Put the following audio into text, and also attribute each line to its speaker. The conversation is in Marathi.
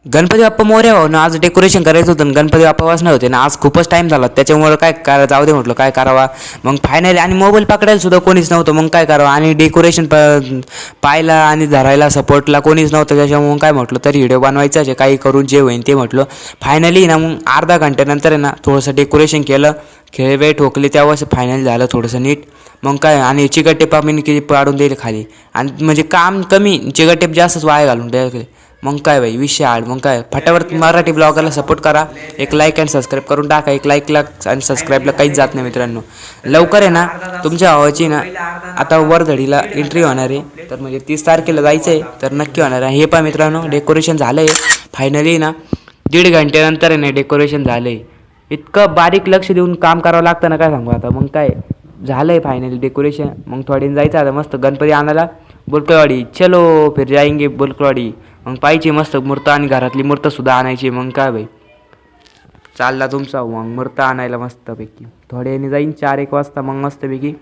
Speaker 1: गणपती बाप्पा मोरया हो ना. आज डेकोरेशन करायचं होतं आणि गणपती बाप्पा वाचणार होते ना. आज खूपच टाईम झाला त्याच्यामुळं काय करा जाऊ दे म्हटलं काय करावा. मग फायनली आणि मोबाईल पकडायला सुद्धा कोणीच नव्हतं. मग काय करावं आणि डेकोरेशन पाहायला आणि धरायला सपोर्टला कोणीच नव्हतं. त्याच्यामुळे काय म्हटलं तरी व्हिडिओ बनवायचाच आहे काही करून जे होईन ते म्हटलं. फायनली ना मग अर्धा घंट्यानंतर आहे ना थोडंसं डेकोरेशन केलं. खेळवे ठोकले तेव्हा फायनल झालं थोडंसं नीट. मग काय आणि चिकटटेप आम्ही किती पाडून दिले खाली आणि म्हणजे काम कमी चिकटटेप जास्तच वाया घालून टाकले. मग काय भाई विषय आड. मग काय फटाफट मराठी ब्लॉगरला सपोर्ट करा. एक लाईक अँड सबस्क्राईब करून टाका. एक लाईकला आणि सबस्क्राईबला काहीच जात नाही मित्रांनो. लवकर आहे ना तुमच्या भावाची ना आता वर्धडीला एंट्री होणार आहे. तर म्हणजे 30 तारखेला जायचं आहे तर नक्की होणार आहे. हे पहा मित्रांनो डेकोरेशन झालं आहे फायनली ना. 1.5 घंट्यानंतर आहे ना डेकोरेशन झालं आहे. इतकं बारीक लक्ष देऊन काम करावं लागतं ना काय सांगू आता. मग काय झालं आहे फायनली डेकोरेशन. मग थोडी जायचं आता मस्त गणपती आणायला बुलकवाडी. चलो फिर जाएंगे बुलकवाडी. मग पाहिजे मस्त मूर्त आणि घरातली मूर्तसुद्धा आणायची. मग काय भाई चालला तुमचा मग मूर्त आणायला मस्तपैकी थोड्याने जाईन 4-1 वाजता. मग मस्तपैकी